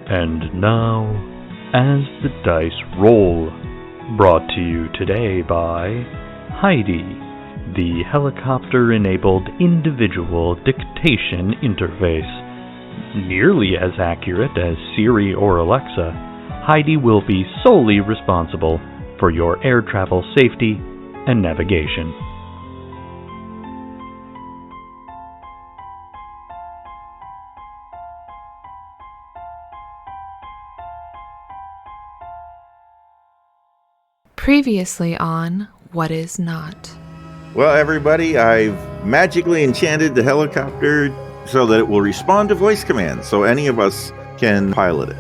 And now, As the Dice Roll, brought to you today by Heidi, the helicopter-enabled individual dictation interface. Nearly as accurate as Siri or Alexa, Heidi will be solely responsible for your air travel safety and navigation. Previously on What Is Not. Well, everybody, I've magically enchanted the helicopter so that it will respond to voice commands, so any of us can pilot it.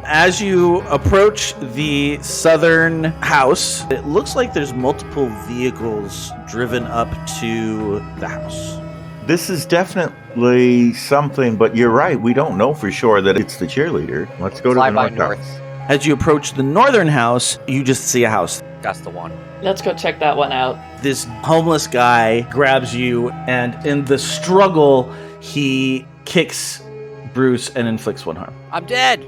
As you approach the southern house, it looks like there's multiple vehicles driven up to the house. This is definitely something, but you're right, we don't know for sure that it's the cheerleader. Let's go to the north house. As you approach the northern house, you just see a house. That's the one. Let's go check that one out. This homeless guy grabs you, and in the struggle, he kicks Bruce and inflicts one harm. I'm dead!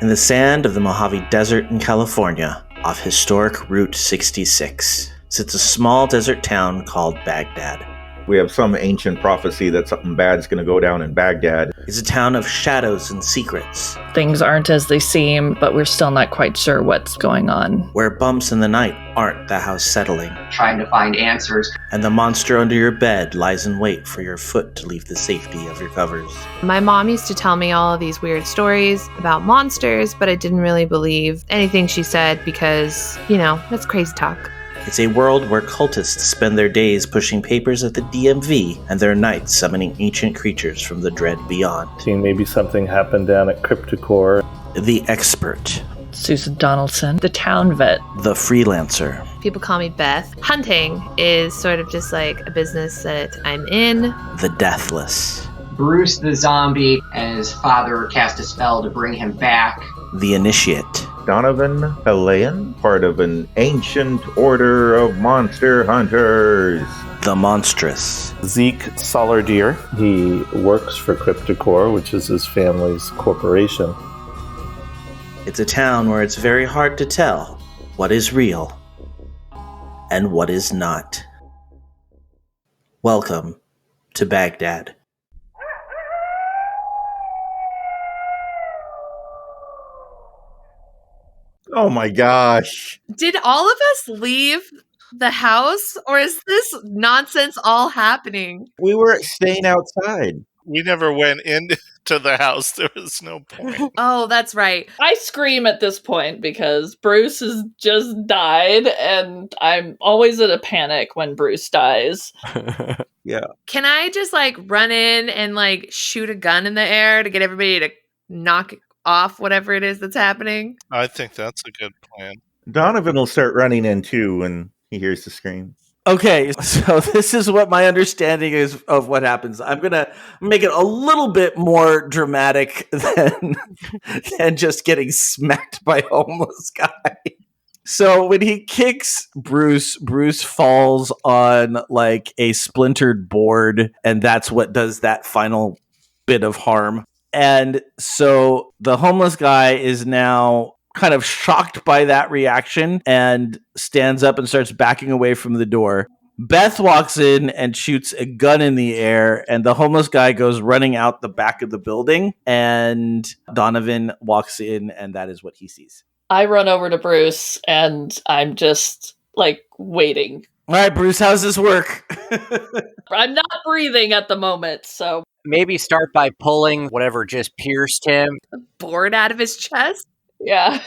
In the sand of the Mojave Desert in California, off historic Route 66, sits a small desert town called Bagdad. We have some ancient prophecy that something bad's going to go down in Baghdad. It's a town of shadows and secrets, Things aren't as they seem, but we're still not quite sure what's going on. where bumps in the night aren't the house settling, trying to find answers. and the monster under your bed lies in wait for your foot to leave the safety of your covers. My mom used to tell me all of these weird stories about monsters, but I didn't really believe anything she said because, that's crazy talk. It's a world where cultists spend their days pushing papers at the DMV and their nights summoning ancient creatures from the dread beyond. Seeing maybe something happened down at CryptiCorp. The expert, Susan Donaldson, the town vet. the freelancer, People call me Beth. Hunting is sort of just like a business that I'm in. the deathless, Bruce the zombie and his father cast a spell to bring him back. the initiate, Donovan Helayan, part of an ancient order of monster hunters. the monstrous, Zeke Solardier. He works for CryptiCorp, which is his family's corporation. It's a town where it's very hard to tell what is real and what is not. Welcome to Baghdad. Oh my gosh. Did all of us leave the house, or is this nonsense all happening? We were staying outside. We never went into the house. There was no point. Oh, that's right. I scream at this point because Bruce has just died, and I'm always in a panic when Bruce dies. Yeah. Can I just run in and shoot a gun in the air to get everybody to knock off whatever it is that's happening? I think that's a good plan. Donovan will start running in too when he hears the scream. Okay, so this is what my understanding is of what happens. I'm going to make it a little bit more dramatic than just getting smacked by a homeless guy. So when he kicks Bruce falls on a splintered board, and that's what does that final bit of harm. And so the homeless guy is now kind of shocked by that reaction and stands up and starts backing away from the door. Beth walks in and shoots a gun in the air, and the homeless guy goes running out the back of the building, and Donovan walks in, and that is what he sees. I run over to Bruce, and I'm just waiting. All right, Bruce, how's this work? I'm not breathing at the moment, so Maybe start by pulling whatever just pierced him. Bored out of his chest? yeah.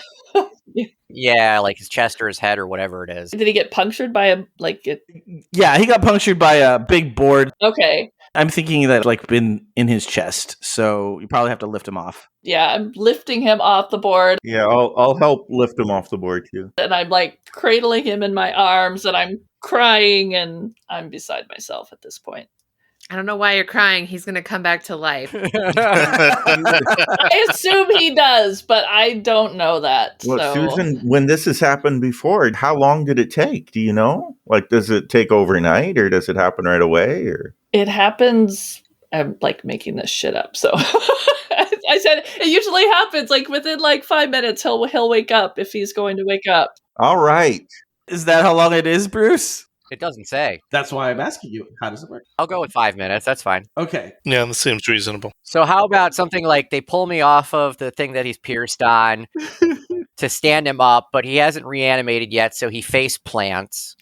Yeah, like his chest or his head or whatever it is. Did he get punctured by a Yeah, he got punctured by a big board. Okay. I'm thinking that been in his chest, so you probably have to lift him off. Yeah, I'm lifting him off the board, Yeah, I'll help lift him off the board too. and I'm cradling him in my arms, and I'm crying, and I'm beside myself at this point. I don't know why you're crying. He's going to come back to life. I assume he does, but I don't know that. Well, so. Susan, when this has happened before, how long did it take? Do you know? Does it take overnight or does it happen right away? Or It happens I'm like making this shit up. So I said it usually happens like within like 5 minutes. He'll wake up if he's going to wake up. All right. Is that how long it is, Bruce? It doesn't say. That's why I'm asking you. How does it work? I'll go with 5 minutes. That's fine. Okay. Yeah, that seems reasonable. So how about something like they pull me off of the thing that he's pierced on to stand him up, but he hasn't reanimated yet, so he face plants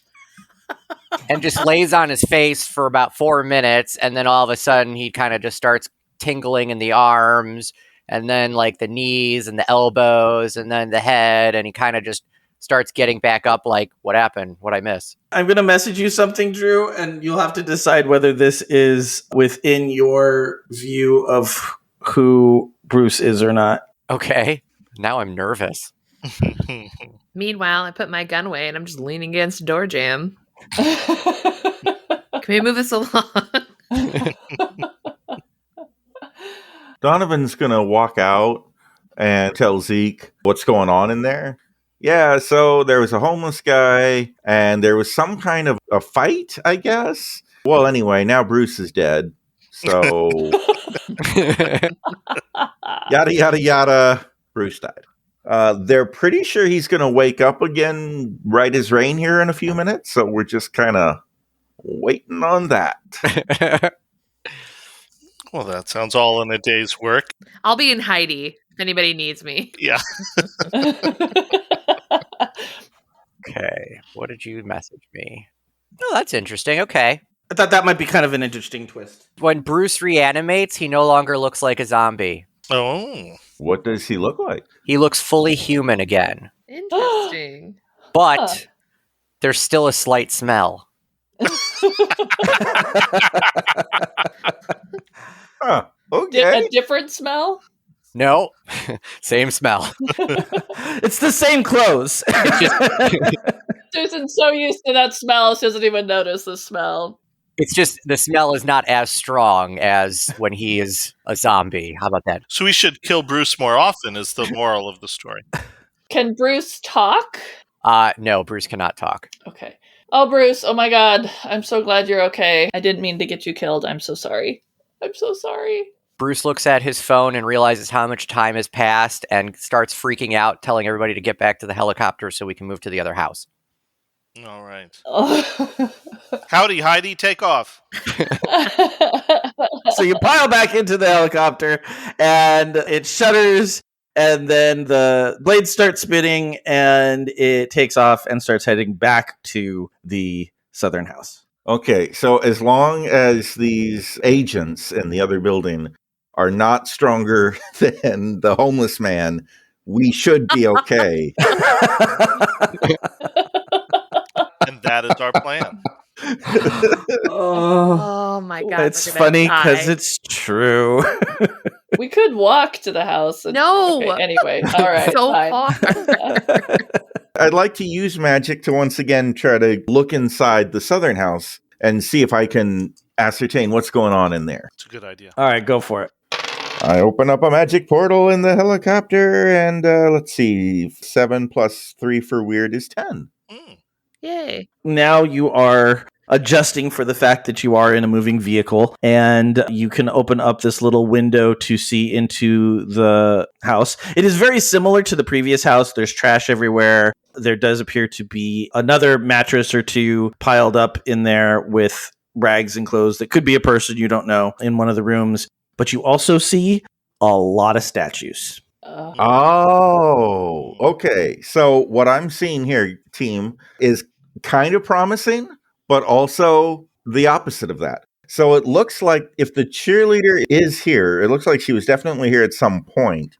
and just lays on his face for about 4 minutes, and then all of a sudden he kind of just starts tingling in the arms, and then like the knees and the elbows, and then the head, and he kind of just starts getting back up like, what happened? What'd I miss? I'm going to message you something, Drew, and you'll have to decide whether this is within your view of who Bruce is or not. Okay. Now I'm nervous. Meanwhile, I put my gun away and I'm just leaning against a door jamb. Can we move this along? Donovan's going to walk out and tell Zeke what's going on in there. Yeah, so there was a homeless guy, and there was some kind of a fight, I guess. Well, anyway, now Bruce is dead. So, yada, yada, yada. Bruce died. They're pretty sure he's going to wake up again right as rain here in a few minutes, so we're just kind of waiting on that. Well, that sounds all in a day's work. I'll be in Heidi if anybody needs me. Yeah. Okay. What did you message me? Oh, that's interesting. Okay. I thought that might be kind of an interesting twist. When Bruce reanimates, he no longer looks like a zombie. Oh. What does he look like? He looks fully human again. Interesting. But there's still a slight smell. Huh. Okay. A different smell? No. Same smell. It's the same clothes. Susan's so used to that smell, she doesn't even notice the smell. It's just the smell is not as strong as when he is a zombie. How about that? So we should kill Bruce more often is the moral of the story. Can Bruce talk? No, Bruce cannot talk. Okay. Oh, Bruce, oh my god. I'm so glad you're okay. I didn't mean to get you killed. I'm so sorry. I'm so sorry. Bruce looks at his phone and realizes how much time has passed and starts freaking out, telling everybody to get back to the helicopter so we can move to the other house. All right. Oh. Howdy, Heidi, take off. So you pile back into the helicopter and it shudders, and then the blades start spinning and it takes off and starts heading back to the southern house. Okay, so as long as these agents in the other building are not stronger than the homeless man, we should be okay. And that is our plan. Oh my god. It's funny because it's true. We could walk to the house. No. Okay, anyway, all right. So fine. far. I'd like to use magic to once again try to look inside the southern house and see if I can ascertain what's going on in there. It's a good idea. All right, go for it. I open up a magic portal in the helicopter, and let's see, 7 plus 3 for weird is 10. Yay. Now you are adjusting for the fact that you are in a moving vehicle, and you can open up this little window to see into the house. It is very similar to the previous house. There's trash everywhere. There does appear to be another mattress or two piled up in there with rags and clothes that could be a person, you don't know, in one of the rooms. But you also see a lot of statues. Oh, okay. So what I'm seeing here, team, is kind of promising, but also the opposite of that. So it looks like if the cheerleader is here, it looks like she was definitely here at some point.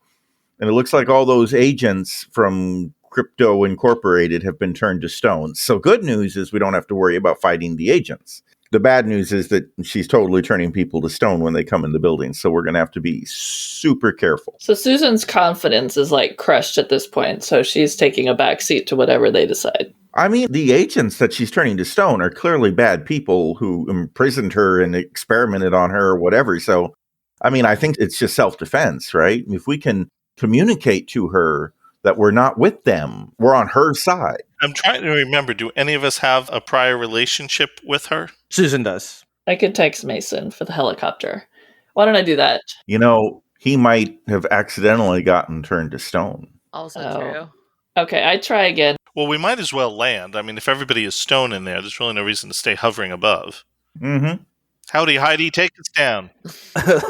And it looks like all those agents from Crypto Incorporated have been turned to stone. So good news is we don't have to worry about fighting the agents. The bad news is that she's totally turning people to stone when they come in the building. So we're going to have to be super careful. So Susan's confidence is like crushed at this point. So she's taking a backseat to whatever they decide. I mean, the agents that she's turning to stone are clearly bad people who imprisoned her and experimented on her or whatever. So, I mean, I think it's just self-defense, right? If we can communicate to her that we're not with them, we're on her side. I'm trying to remember, do any of us have a prior relationship with her? Susan does. I could text Mason for the helicopter. Why don't I do that? He might have accidentally gotten turned to stone. Also true. Okay, I try again. Well, we might as well land. I mean, if everybody is stone in there, there's really no reason to stay hovering above. Mm-hmm. Howdy, Heidi, take us down.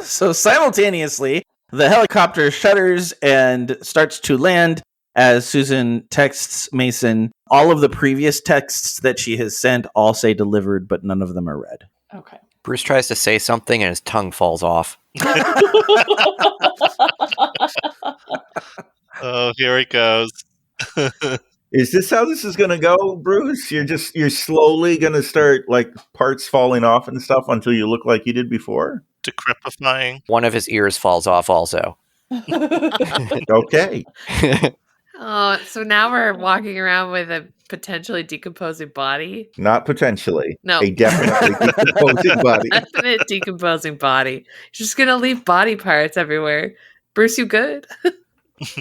So simultaneously, the helicopter shudders and starts to land as Susan texts Mason. All of the previous texts that she has sent all say delivered, but none of them are read. Okay. Bruce tries to say something and his tongue falls off. Oh, here it goes. Is this how this is going to go, Bruce? You're slowly going to start like parts falling off and stuff until you look like you did before? Decrepifying. One of his ears falls off also. Okay. Oh, so now we're walking around with a potentially decomposing body? Not potentially. No. A definitely decomposing body. Definite decomposing body. You're just going to leave body parts everywhere. Bruce, you good?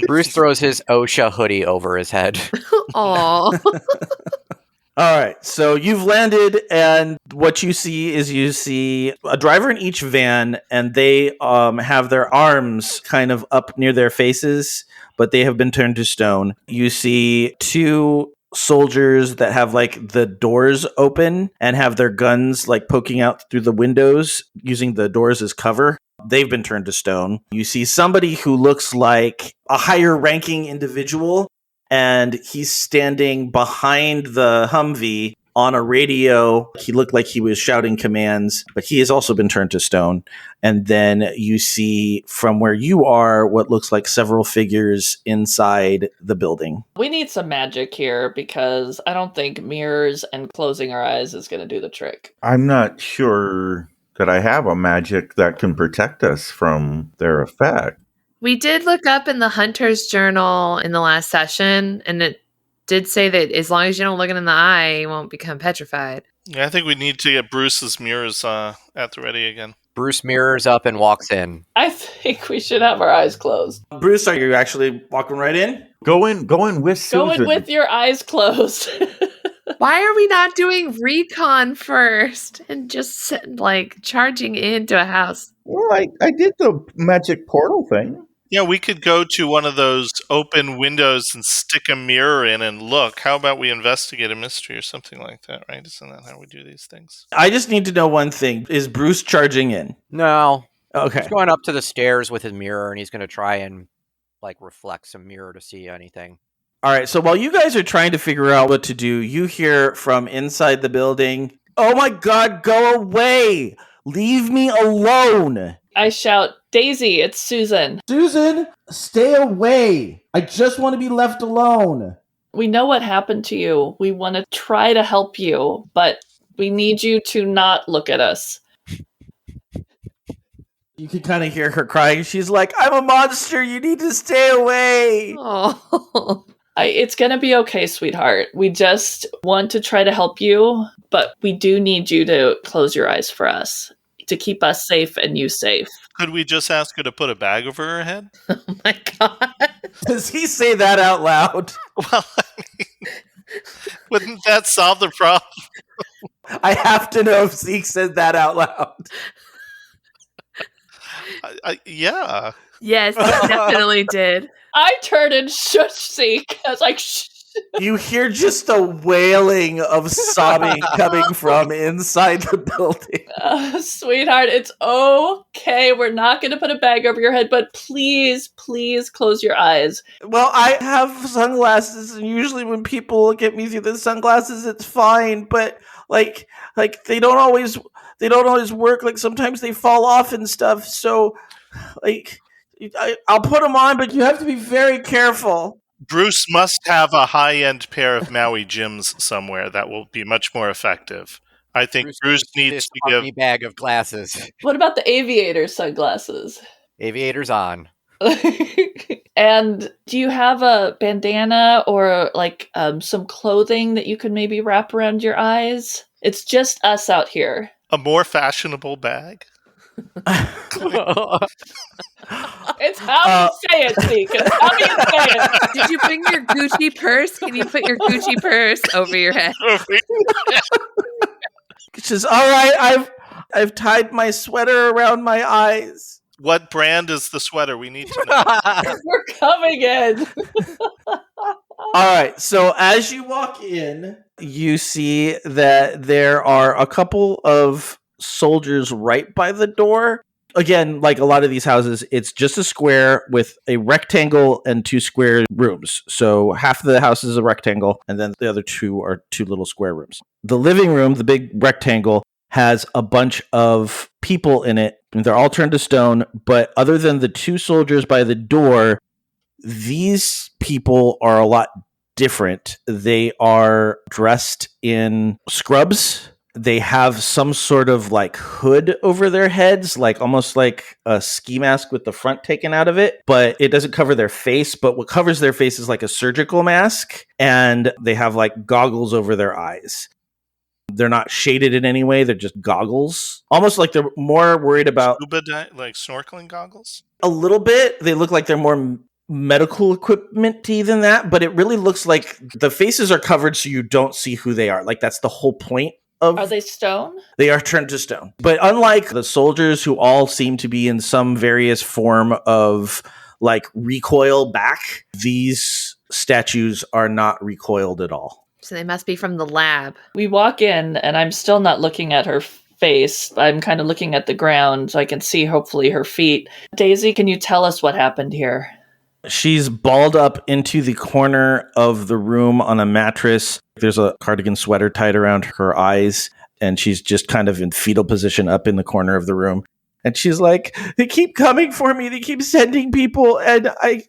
Bruce throws his OSHA hoodie over his head. Aw. All right, so you've landed, and what you see is a driver in each van, and they have their arms kind of up near their faces, but they have been turned to stone. You see two soldiers that have like the doors open and have their guns like poking out through the windows using the doors as cover. They've been turned to stone. You see somebody who looks like a higher ranking individual, and he's standing behind the Humvee on a radio. He looked like he was shouting commands, but he has also been turned to stone. And then you see from where you are what looks like several figures inside the building. We need some magic here because I don't think mirrors and closing our eyes is going to do the trick. I'm not sure that I have a magic that can protect us from their effect. We did look up in the Hunter's Journal in the last session, and it did say that as long as you don't look it in the eye, you won't become petrified. Yeah, I think we need to get Bruce's mirrors at the ready again. Bruce mirrors up and walks in. I think we should have our eyes closed. Bruce, are you actually walking right in? Go in with Susan. Go in with your eyes closed. Why are we not doing recon first and just like charging into a house? Well, I did the magic portal thing. Yeah, we could go to one of those open windows and stick a mirror in and look. How about we investigate a mystery or something like that, right? Isn't that how we do these things? I just need to know one thing. Is Bruce charging in? No. Okay. He's going up to the stairs with his mirror, and he's going to try and like reflect some mirror to see anything. All right, so while you guys are trying to figure out what to do, you hear from inside the building, "Oh my God, go away! Leave me alone!" I shout, "Daisy, it's Susan." Susan, stay away! I just want to be left alone. We know what happened to you. We want to try to help you, but we need you to not look at us. You can kind of hear her crying. She's like, "I'm a monster. You need to stay away." Oh. It's going to be okay, sweetheart. We just want to try to help you, but we do need you to close your eyes for us to keep us safe and you safe. Could we just ask her to put a bag over her head? Oh my God. Does he say that out loud? Well, I mean, wouldn't that solve the problem? I have to know if Zeke said that out loud. Yeah. Yes, he definitely did. I turned and shushed Zeke. I was like, shh. You hear just a wailing of sobbing coming from inside the building. Sweetheart, it's okay. We're not going to put a bag over your head, but please, please close your eyes. Well, I have sunglasses, and usually when people look at me through the sunglasses, it's fine. But like they don't always work. Like sometimes they fall off and stuff. So, like, I'll put them on, but you have to be very careful. Bruce must have a high-end pair of Maui gyms somewhere that will be much more effective. I think Bruce needs to give a bag of glasses. What about the aviator sunglasses? Aviators on. And do you have a bandana or like some clothing that you could maybe wrap around your eyes? It's just us out here. a more fashionable bag. It's how you say it, Zeke. It's how you say it. Did you bring your Gucci purse? Can you put your Gucci purse over your head? She says, "All right, I've tied my sweater around my eyes. What brand is the sweater? We need to know. We're coming in. All right. So as you walk in, you see that there are a couple of soldiers right by the door. Again, like a lot of these houses, it's just a square with a rectangle and 2 square rooms. So half of the house is a rectangle, and then the other 2 are 2 little square rooms. The living room, the big rectangle, has a bunch of people in it. They're all turned to stone, but other than the 2 soldiers by the door, these people are a lot different. They are dressed in scrubs. They have some sort of like hood over their heads, like almost like a ski mask with the front taken out of it, but it doesn't cover their face. But what covers their face is like a surgical mask, and they have like goggles over their eyes. They're not shaded in any way. They're just goggles. Almost like they're more worried about... like snorkeling goggles? A little bit. They look like they're more medical equipment-y than that, but it really looks like the faces are covered so you don't see who they are. Like that's the whole point of... Are they stone? They are turned to stone. But unlike the soldiers who all seem to be in some various form of like recoil back, these statues are not recoiled at all. So they must be from the lab. We walk in, and I'm still not looking at her face. I'm kind of looking at the ground so I can see, hopefully, her feet. Daisy, can you tell us what happened here? She's balled up into the corner of the room on a mattress. There's a cardigan sweater tied around her eyes, and she's just kind of in fetal position up in the corner of the room. And she's like, they keep coming for me. They keep sending people, and I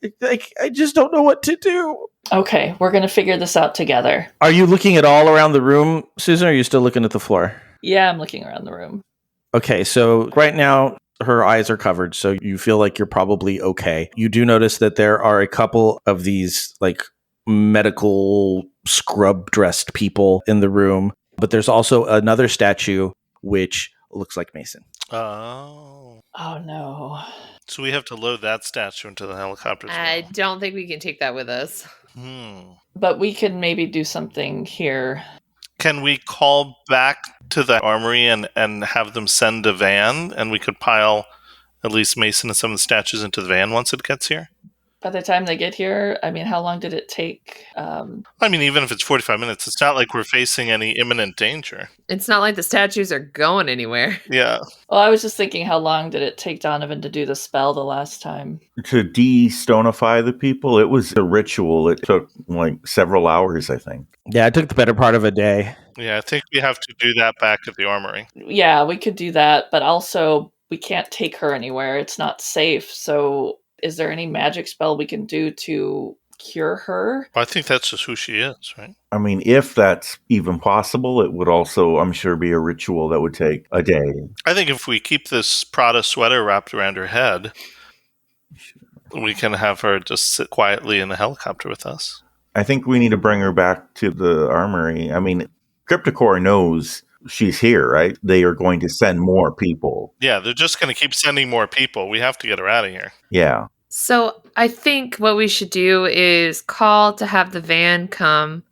just don't know what to do. Okay, we're going to figure this out together. Are you looking at all around the room, Susan, or are you still looking at the floor? Yeah, I'm looking around the room. Okay, so right now, her eyes are covered, so you feel like you're probably okay. You do notice that there are a couple of these, like, medical scrub-dressed people in the room, but there's also another statue which looks like Mason. Oh. Oh, no. So we have to load that statue into the helicopter as well. I don't think we can take that with us. But we can maybe do something here. Can we call back to the armory and have them send a van, and we could pile at least Mason and some of the statues into the van once it gets here? By the time they get here, I mean, how long did it take? I mean, even if it's 45 minutes, it's not like we're facing any imminent danger. It's not like the statues are going anywhere. Yeah. Well, I was just thinking, how long did it take Donovan to do the spell the last time? To de-stonify the people, it was a ritual. It took like several hours, I think. Yeah, it took the better part of a day. Yeah, I think we have to do that back at the armory. Yeah, we could do that, but also we can't take her anywhere. It's not safe, so... Is there any magic spell we can do to cure her? I think that's just who she is, right? I mean, if that's even possible, it would also, I'm sure, be a ritual that would take a day. I think if we keep this Prada sweater wrapped around her head, we can have her just sit quietly in the helicopter with us. I think we need to bring her back to the armory. I mean, CryptiCorp knows she's here, right? They are going to send more people. Yeah, they're just going to keep sending more people. We have to get her out of here. Yeah. So I think what we should do is call to have the van come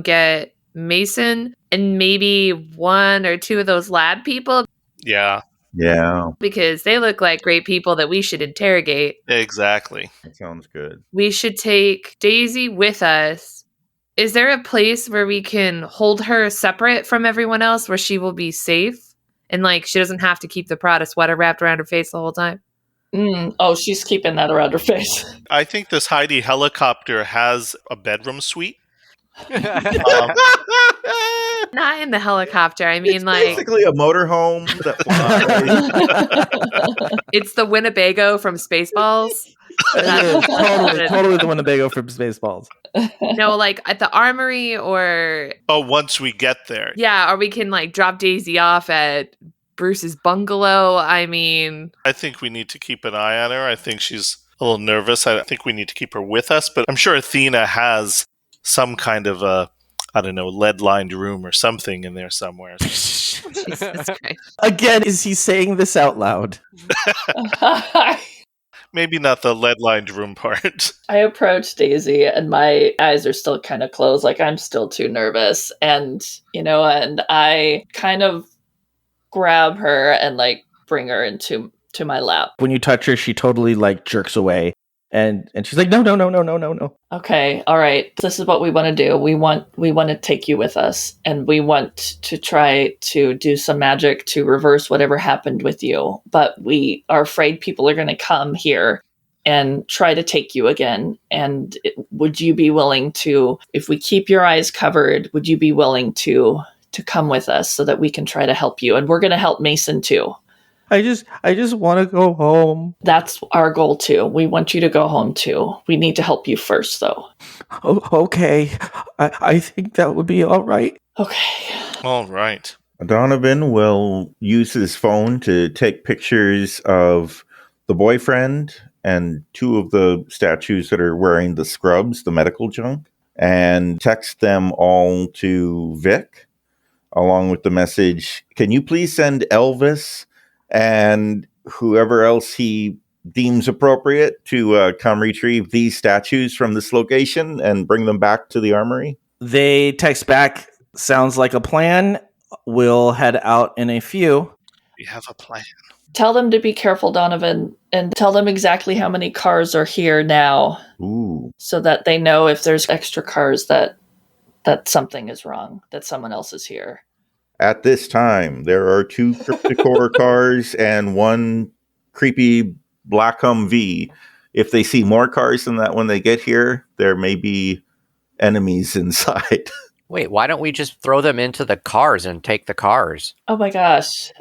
get Mason and maybe 1 or 2 of those lab people. Yeah. Yeah. Because they look like great people that we should interrogate. Exactly. That sounds good. We should take Daisy with us. Is there a place where we can hold her separate from everyone else where she will be safe? And like she doesn't have to keep the Prada sweater wrapped around her face the whole time? Oh, she's keeping that around her face. I think this Heidi helicopter has a bedroom suite. Not in the helicopter. I mean, it's like basically a motorhome. It's the Winnebago from Spaceballs. Totally the Winnebago from Spaceballs. No, like at the armory or... Oh, once we get there. Yeah, or we can like drop Daisy off at Bruce's bungalow. I mean... I think we need to keep an eye on her. I think she's a little nervous. I think we need to keep her with us, but I'm sure Athena has some kind of a, I don't know, lead-lined room or something in there somewhere. Jesus Christ. Again, is he saying this out loud? Maybe not the lead-lined room part. I approach Daisy and my eyes are still kind of closed, like I'm still too nervous. And I kind of grab her and like bring her into my lap. When you touch her, she totally like jerks away. And she's like, no. Okay, all right. This is what we want to do. We want to take you with us, and we want to try to do some magic to reverse whatever happened with you. But we are afraid people are going to come here and try to take you again. And would you be willing to, if we keep your eyes covered, would you be willing to come with us so that we can try to help you? And we're going to help Mason too. I just want to go home. That's our goal too. We want you to go home too. We need to help you first though. Oh, okay. I think that would be all right. Okay. All right. Donovan will use his phone to take pictures of the boyfriend and two of the statues that are wearing the scrubs, the medical junk, and text them all to Vic, along with the message, can you please send Elvis and whoever else he deems appropriate to come retrieve these statues from this location and bring them back to the armory? They text back, sounds like a plan. We'll head out in a few. We have a plan. Tell them to be careful, Donovan, and tell them exactly how many cars are here now. Ooh. So that they know if there's extra cars that something is wrong, that someone else is here. At this time, there are 2 CryptiCorp cars and 1 creepy black Humvee. If they see more cars than that when they get here, there may be enemies inside. Wait, why don't we just throw them into the cars and take the cars? Oh my gosh.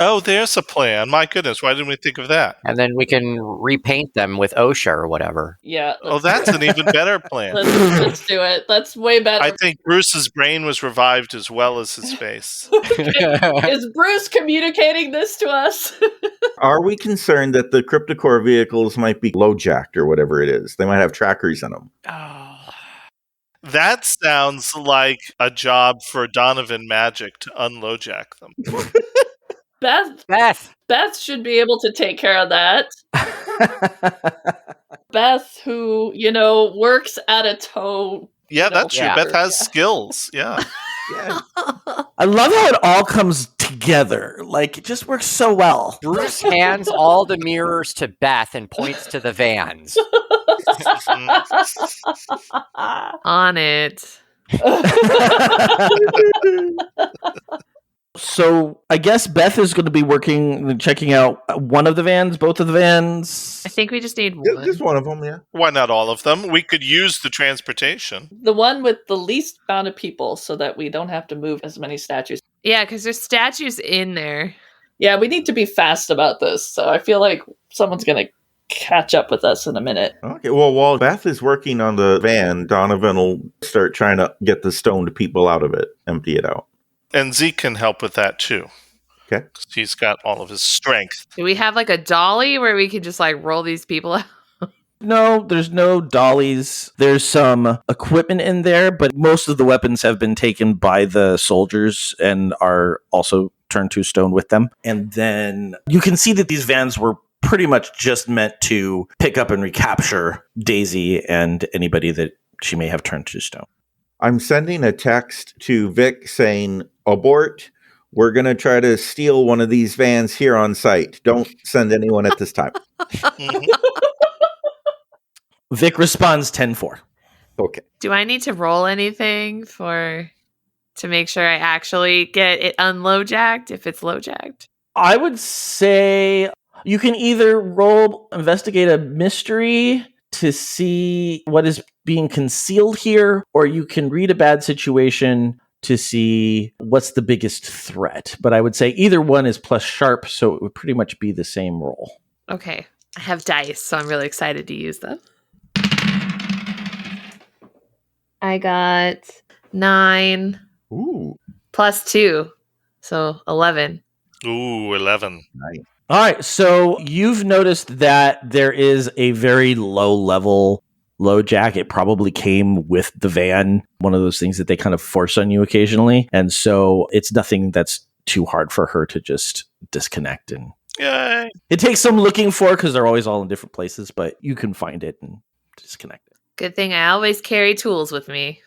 Oh, there's a plan. My goodness, why didn't we think of that? And then we can repaint them with OSHA or whatever. Yeah. Oh, that's an even better plan. Let's do it. That's way better. I think Bruce's brain was revived as well as his face. Is Bruce communicating this to us? Are we concerned that the CryptiCorp vehicles might be low-jacked or whatever it is? They might have trackers in them. Oh. That sounds like a job for Donovan Magic to unlow-jack them. Beth should be able to take care of that. Beth, who, works at a tow. Yeah, that's true. Yeah. Beth has skills. Yeah. I love how it all comes together. Like, it just works so well. Bruce hands all the mirrors to Beth and points to the vans. On it. So I guess Beth is going to be checking out one of the vans, both of the vans. I think we just need one. Just one of them, yeah. Why not all of them? We could use the transportation. The one with the least amount of people so that we don't have to move as many statues. Yeah, because there's statues in there. Yeah, we need to be fast about this. So I feel like someone's going to catch up with us in a minute. Okay, well, while Beth is working on the van, Donovan will start trying to get the stoned people out of it, empty it out. And Zeke can help with that too. Okay. He's got all of his strength. Do we have like a dolly where we can just like roll these people out? No, there's no dollies. There's some equipment in there, but most of the weapons have been taken by the soldiers and are also turned to stone with them. And then you can see that these vans were pretty much just meant to pick up and recapture Daisy and anybody that she may have turned to stone. I'm sending a text to Vic saying, abort. We're going to try to steal one of these vans here on site. Don't send anyone at this time. Vic responds 10-4. Okay. Do I need to roll anything to make sure I actually get it unlow jacked if it's low jacked? I would say you can either investigate a mystery to see what is being concealed here, or you can read a bad situation to see what's the biggest threat. But I would say either one is plus sharp, so it would pretty much be the same roll. Okay. I have dice, so I'm really excited to use them. I got 9. Ooh. Plus 2. So 11. Ooh, 11. Nice. All right, so you've noticed that there is a very low-level low jack. It probably came with the van, one of those things that they kind of force on you occasionally. And so it's nothing that's too hard for her to just disconnect. And Yay. it takes some looking for because they're always all in different places, but you can find it and disconnect it. Good thing I always carry tools with me.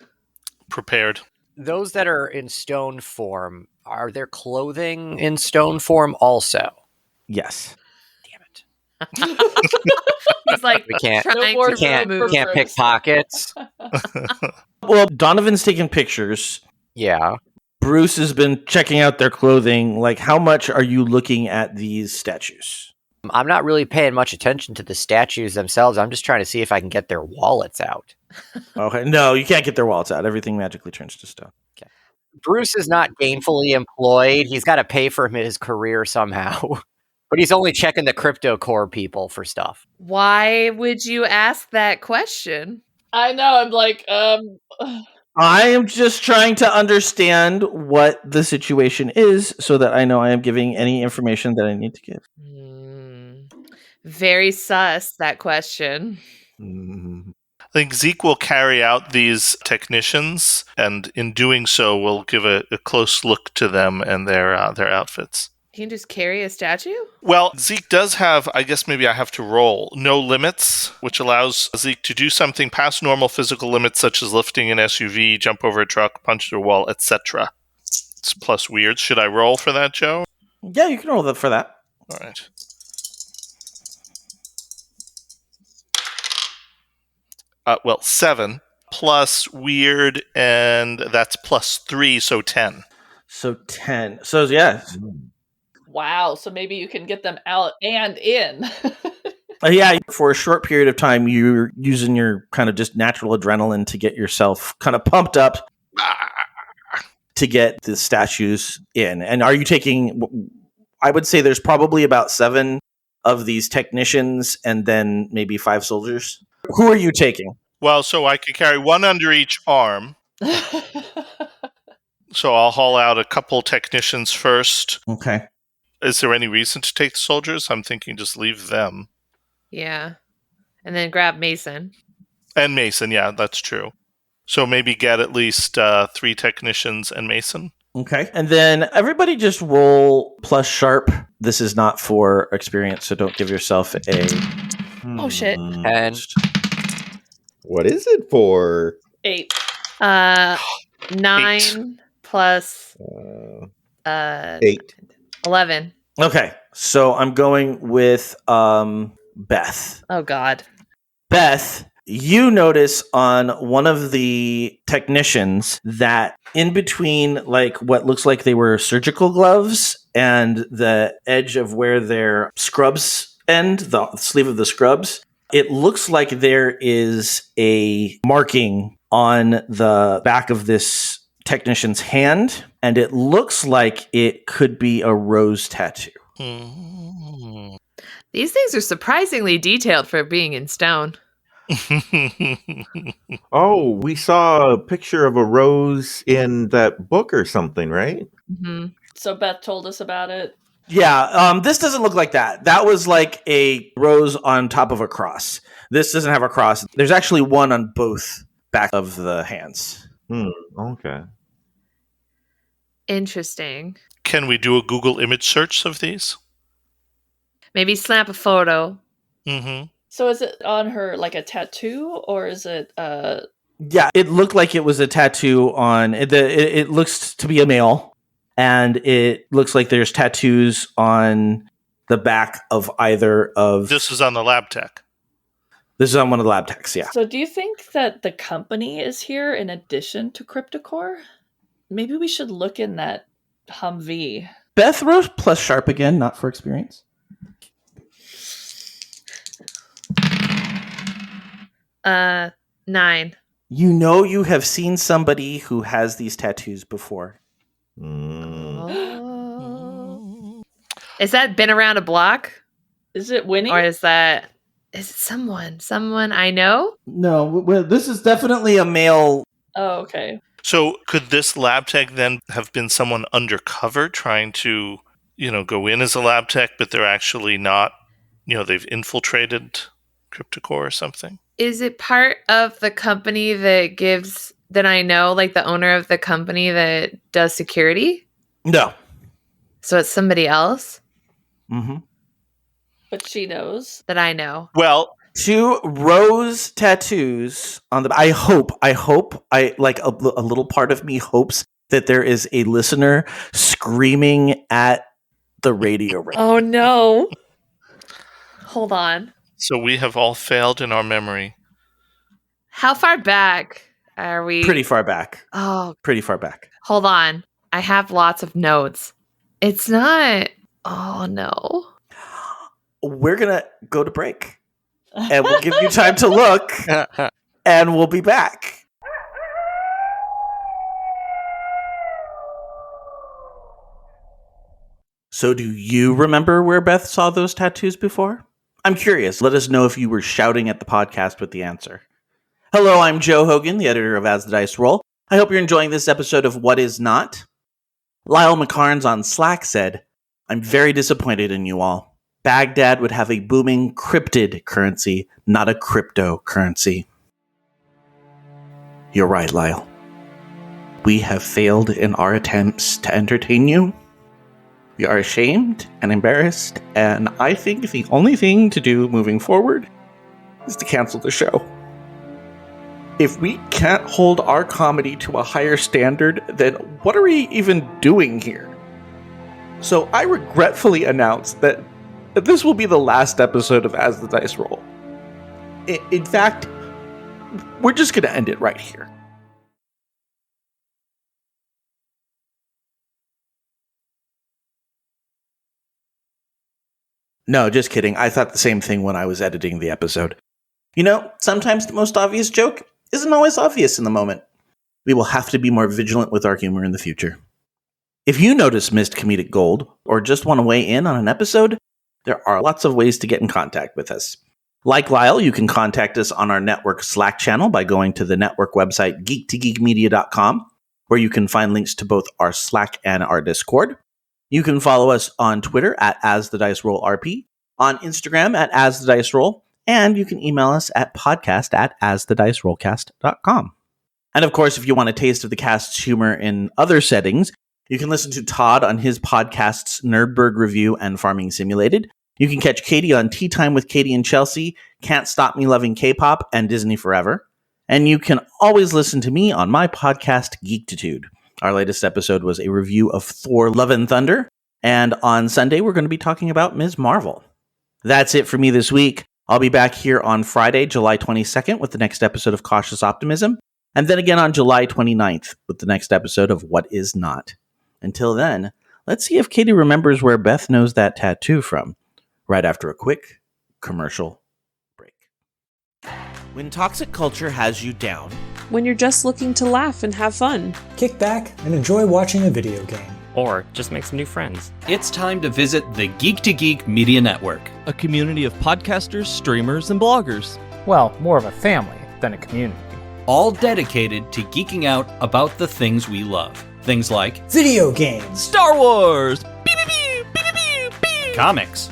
Prepared. Those that are in stone form, Are there clothing in stone form also? Yes. Damn it. He's like, We can't- trying more to can't- remove. Can't pick pockets. Well, Donovan's taking pictures. Yeah. Bruce has been checking out their clothing. Like, how much are you looking at these statues? I'm not really paying much attention to the statues themselves. I'm just trying to see if I can get their wallets out. Okay. No, you can't get their wallets out. Everything magically turns to stone. Bruce is not gainfully employed. He's got to pay for his career somehow. But he's only checking the CryptiCorp people for stuff. Why would you ask that question? I know. I'm like, I am just trying to understand what the situation is so that I know I am giving any information that I need to give. Very sus, that question. I think Zeke will carry out these technicians, and in doing so, will give a close look to them and their outfits. He can just carry a statue? Well, Zeke does have, I guess maybe I have to roll, no limits, which allows Zeke to do something past normal physical limits, such as lifting an SUV, jump over a truck, punch through a wall, etc. It's plus weird. Should I roll for that, Joe? Yeah, you can roll for that. All right. Well, 7 plus weird, and that's plus 3, so 10. So 10. So, yeah. wow. So maybe you can get them out and in. Yeah, for a short period of time, you're using your kind of just natural adrenaline to get yourself kind of pumped up to get the statues in. And are you taking, I would say there's probably about 7 of these technicians and then maybe 5 soldiers. Who are you taking? Well, so I could carry 1 under each arm. So I'll haul out a couple technicians first. Okay. Is there any reason to take the soldiers? I'm thinking just leave them. Yeah. And then grab Mason. And Mason, yeah, that's true. So maybe get at least 3 technicians and Mason. Okay. And then everybody just roll plus sharp. This is not for experience, so don't give yourself a... Oh, shit. And What is it for? 8. 9 plus 8. 11. Okay. So I'm going with Beth. Oh, God. Beth, you notice on one of the technicians that in between like what looks like they were surgical gloves and the edge of where their scrubs end, the sleeve of the scrubs, it looks like there is a marking on the back of this technician's hand, and it looks like it could be a rose tattoo. These things are surprisingly detailed for being in stone. Oh, we saw a picture of a rose in that book or something, right? Mm-hmm. So Beth told us about it. Yeah, this doesn't look like that. That was like a rose on top of a cross. This doesn't have a cross. There's actually one on both back of the hands. Okay. Interesting. Can we do a Google image search of these? Maybe snap a photo. Mm-hmm. So is it on her like a tattoo, or is it Yeah, it looked like it was a tattoo on it. It looks to be a male, and it looks like there's tattoos on the back of either of. This is on the lab tech. This is on one of the lab techs, yeah. So do you think that the company is here in addition to CryptiCorp? Maybe we should look in that Humvee. Beth Rose plus sharp again, not for experience. Uh, 9. You know you have seen somebody who has these tattoos before. Oh. Is that been around a block? Is it Winnie? Or is it someone I know? No, well, this is definitely a male. Oh, okay. So could this lab tech then have been someone undercover trying to, go in as a lab tech, but they're actually not, they've infiltrated CryptiCorp or something? Is it part of the company that I know, like the owner of the company that does security? No. So it's somebody else? Mm-hmm. But she knows. That I know. Well, 2 rose tattoos on the. I hope. I like a little part of me hopes that there is a listener screaming at the radio right now. Oh no. Hold on. So we have all failed in our memory. How far back are we? Pretty far back. Oh, Pretty far back. hold on. I have lots of notes. It's not. Oh no. We're going to go to break. And we'll give you time to look. And we'll be back. So do you remember where Beth saw those tattoos before? I'm curious. Let us know if you were shouting at the podcast with the answer. Hello, I'm Joe Hogan, the editor of As the Dice Roll. I hope you're enjoying this episode of What Is Not. Lyle McCarnes on Slack said, I'm very disappointed in you all. Bagdad would have a booming cryptid currency, not a cryptocurrency. You're right, Lyle. We have failed in our attempts to entertain you. We are ashamed and embarrassed, and I think the only thing to do moving forward is to cancel the show. If we can't hold our comedy to a higher standard, then what are we even doing here? So I regretfully announce that this will be the last episode of As the Dice Roll. In fact, we're just going to end it right here. No, just kidding. I thought the same thing when I was editing the episode. You know, sometimes the most obvious joke isn't always obvious in the moment. We will have to be more vigilant with our humor in the future. If you notice missed comedic gold, or just want to weigh in on an episode, there are lots of ways to get in contact with us. Like Lyle, you can contact us on our network Slack channel by going to the network website geek2geekmedia.com, where you can find links to both our Slack and our Discord. You can follow us on Twitter at AsTheDiceRollRP, on Instagram at AsTheDiceRoll, and you can email us at podcast@asthedicerollcast.com. And of course, if you want a taste of the cast's humor in other settings, you can listen to Todd on his podcasts Nerdberg Review and Farming Simulated. You can catch Katie on Tea Time with Katie and Chelsea, Can't Stop Me Loving K-Pop, and Disney Forever. And you can always listen to me on my podcast Geektitude. Our latest episode was a review of Thor Love and Thunder, and on Sunday we're going to be talking about Ms. Marvel. That's it for me this week. I'll be back here on Friday, July 22nd with the next episode of Cautious Optimism, and then again on July 29th with the next episode of What Is Not. Until then, let's see if Katie remembers where Beth knows that tattoo from, right after a quick commercial break. When toxic culture has you down, when you're just looking to laugh and have fun, kick back and enjoy watching a video game, or just make some new friends, it's time to visit the Geek to Geek Media Network, a community of podcasters, streamers, and bloggers. Well, more of a family than a community. All dedicated to geeking out about the things we love. Things like video games, Star Wars, comics,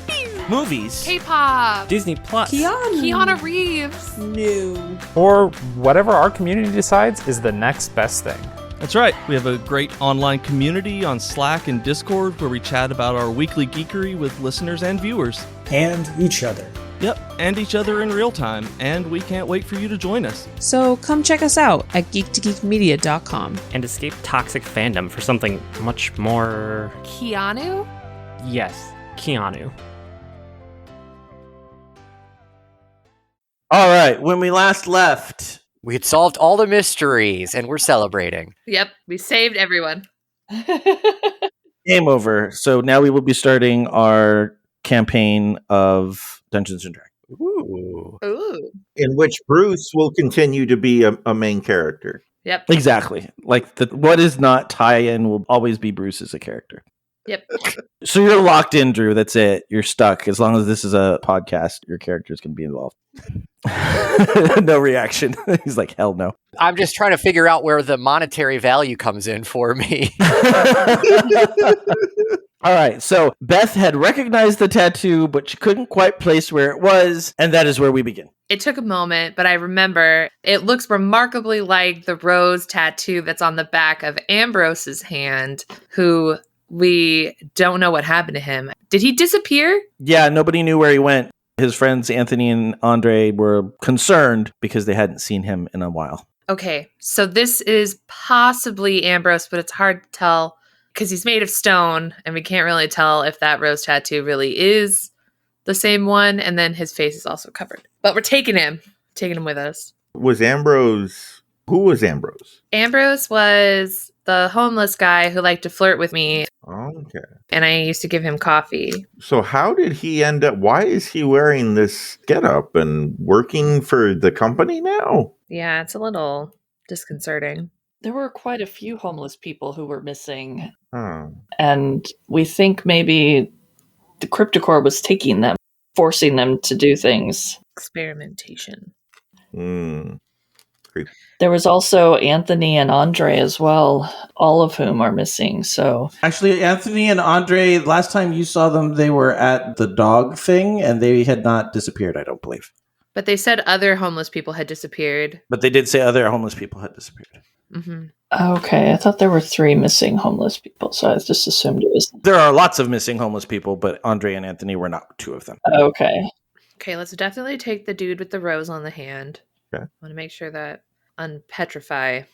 movies, K-pop, Disney Plus, Keanu Reeves, new, or whatever our community decides is the next best thing. That's right. We have a great online community on Slack and Discord where we chat about our weekly geekery with listeners and viewers. And each other. Yep, and each other in real time, and we can't wait for you to join us. So come check us out at geek2geekmedia.com. And escape toxic fandom for something much more... Keanu? Yes, Keanu. All right, when we last left, we had solved all the mysteries, and we're celebrating. Yep, we saved everyone. Game over. So now we will be starting our campaign of Dungeons and Dragons. Ooh. In which Bruce will continue to be a main character. Yep. Exactly. Like the What Is Not tie-in will always be Bruce as a character. Yep. So you're locked in, Drew. That's it. You're stuck. As long as this is a podcast, your characters can be involved. No reaction. He's like, hell no. I'm just trying to figure out where the monetary value comes in for me. All right. So Beth had recognized the tattoo, but she couldn't quite place where it was. And that is where we begin. It took a moment, but I remember it looks remarkably like the rose tattoo that's on the back of Ambrose's hand, who we don't know what happened to him. Did he disappear? Yeah, nobody knew where he went. His friends Anthony and Andre were concerned because they hadn't seen him in a while. Okay, so this is possibly Ambrose, but it's hard to tell because he's made of stone, and we can't really tell if that rose tattoo really is the same one, and then his face is also covered. But we're taking him with us. Who was Ambrose? Ambrose was the homeless guy who liked to flirt with me. Okay. And I used to give him coffee. So how did he end up, why is he wearing this getup and working for the company now? Yeah, it's a little disconcerting. There were quite a few homeless people who were missing. Oh. And we think maybe the CryptiCorp was taking them, forcing them to do things. Experimentation. There was also Anthony and Andre as well, all of whom are missing. So actually, Anthony and Andre, last time you saw them, they were at the dog thing, and they had not disappeared, I don't believe. But they said other homeless people had disappeared. But they did say other homeless people had disappeared. Mm-hmm. Okay, I thought there were 3 missing homeless people, so I just assumed it was... There are lots of missing homeless people, but Andre and Anthony were not 2 of them. Okay. Okay, let's definitely take the dude with the rose on the hand. Okay. I want to make sure that unpetrify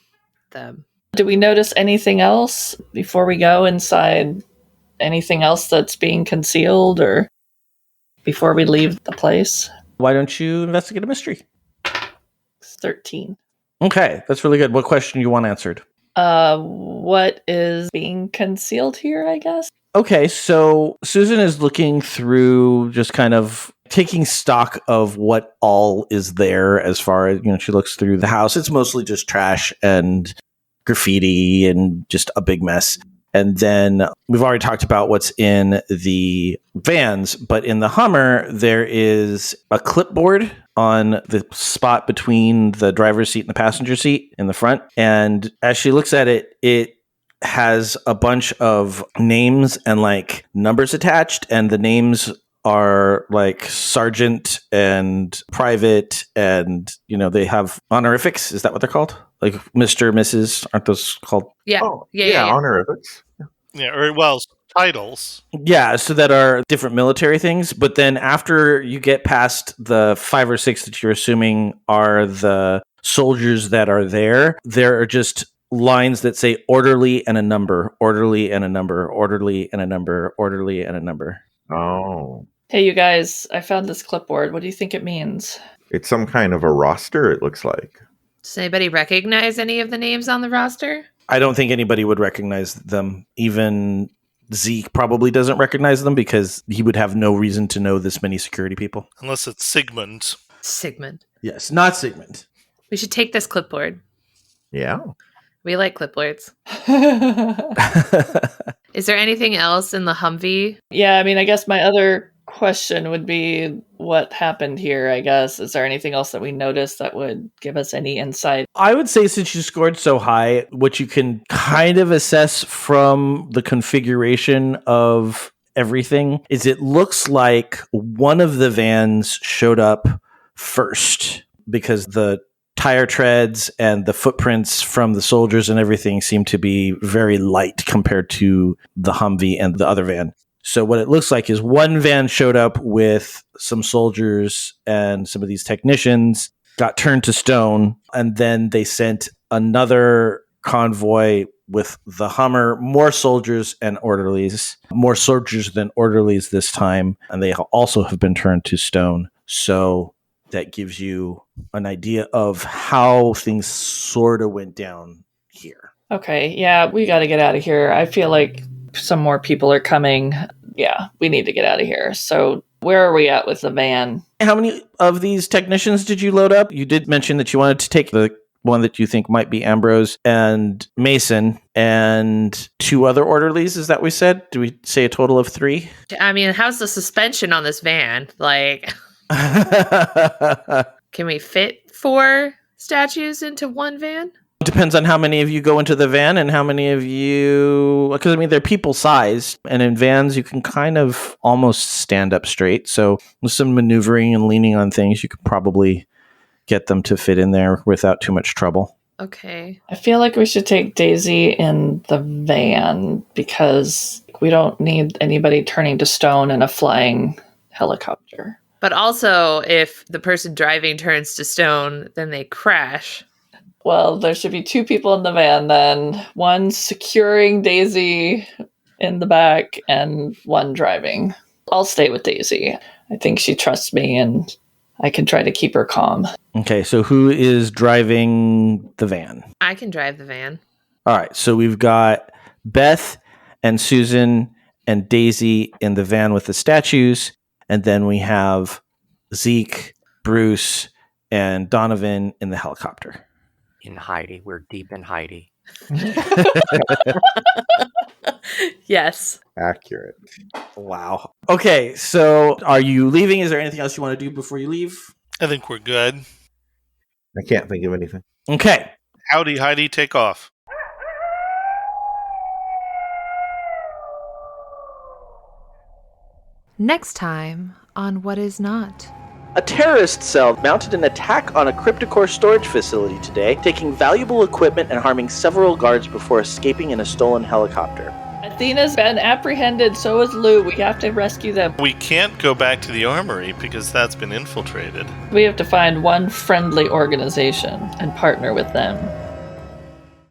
them. Do we notice anything else before we go inside? Anything else that's being concealed or before we leave the place? Why don't you investigate a mystery? 13. Okay, that's really good. What question do you want answered? What is being concealed here, I guess? Okay, so Susan is looking through, just kind of taking stock of what all is there as far as, she looks through the house. It's mostly just trash and graffiti and just a big mess. And then we've already talked about what's in the vans, but in the Hummer, there is a clipboard on the spot between the driver's seat and the passenger seat in the front. And as she looks at it, it has a bunch of names and like numbers attached, and the names are like sergeant and private, and they have honorifics. Is that what they're called? Like Mr., Mrs., aren't those called? Yeah. Yeah, honorifics. Yeah, or well, titles. Yeah, so that are different military things. But then after you get past the 5 or 6 that you're assuming are the soldiers that are there are just lines that say orderly and a number, orderly and a number, orderly and a number, orderly and a number. Oh. Hey, you guys, I found this clipboard. What do you think it means? It's some kind of a roster, it looks like. Does anybody recognize any of the names on the roster? I don't think anybody would recognize them. Even Zeke probably doesn't recognize them because he would have no reason to know this many security people. Unless it's Sigmund. Sigmund. Yes, not Sigmund. We should take this clipboard. Yeah. We like clipboards. Is there anything else in the Humvee? Yeah, I mean, I guess my other question would be what happened here, I guess. Is there anything else that we noticed that would give us any insight? I would say since you scored so high, what you can kind of assess from the configuration of everything is it looks like one of the vans showed up first because the tire treads and the footprints from the soldiers and everything seem to be very light compared to the Humvee and the other van. So what it looks like is one van showed up with some soldiers and some of these technicians, got turned to stone, and then they sent another convoy with the Hummer, more soldiers and orderlies, more soldiers than orderlies this time, and they also have been turned to stone. So that gives you an idea of how things sort of went down here. Okay, yeah, we got to get out of here. I feel like some more people are coming. Yeah, we need to get out of here. So where are we at with the van? How many of these technicians did you load up? You did mention that you wanted to take the one that you think might be Ambrose and Mason and 2 other orderlies. Is that what we said? Do we say a total of 3? I mean, how's the suspension on this van? Like, can we fit 4 statues into one van? Depends on how many of you go into the van and how many of you, because I mean, they're people sized, and in vans, you can kind of almost stand up straight. So with some maneuvering and leaning on things, you could probably get them to fit in there without too much trouble. Okay. I feel like we should take Daisy in the van because we don't need anybody turning to stone in a flying helicopter. But also, if the person driving turns to stone, then they crash. Well, there should be 2 people in the van then. One securing Daisy in the back and one driving. I'll stay with Daisy. I think she trusts me and I can try to keep her calm. Okay, so who is driving the van? I can drive the van. All right, so we've got Beth and Susan and Daisy in the van with the statues, and then we have Zeke, Bruce, and Donovan in the helicopter. In Heidi. We're deep in Heidi. Yes. Accurate. Wow. Okay, so are you leaving? Is there anything else you want to do before you leave? I think we're good. I can't think of anything. Okay. Howdy, Heidi, take off. Next time on What Is Not. A terrorist cell mounted an attack on a CryptiCorp storage facility today, taking valuable equipment and harming several guards before escaping in a stolen helicopter. Athena's been apprehended, so is Lou. We have to rescue them. We can't go back to the armory because that's been infiltrated. We have to find one friendly organization and partner with them.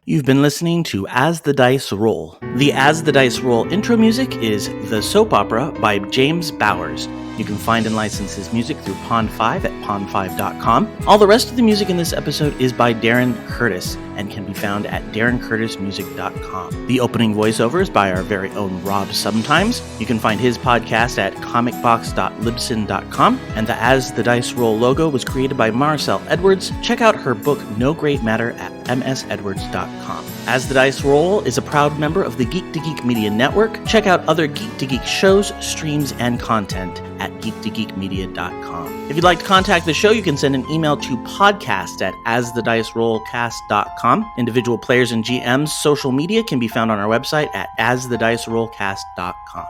You've been listening to As the Dice Roll. The As the Dice Roll intro music is The Soap Opera by James Bowers. You can find and license his music through Pond5 at pond5.com. All the rest of the music in this episode is by Darren Curtis and can be found at darrencurtismusic.com. The opening voiceover is by our very own Rob Sometimes. You can find his podcast at comicbox.libsyn.com. And the As the Dice Roll logo was created by Maricel Edwards. Check out her book No Great Matter at msedwards.com. As the Dice Roll is a proud member of the Geek to Geek Media Network. Check out other Geek to Geek shows, streams, and content at geektogeekmedia.com. If you'd like to contact the show, you can send an email to podcast@asthedicerollcast.com. Individual players and GMs' social media can be found on our website at asthedicerollcast.com.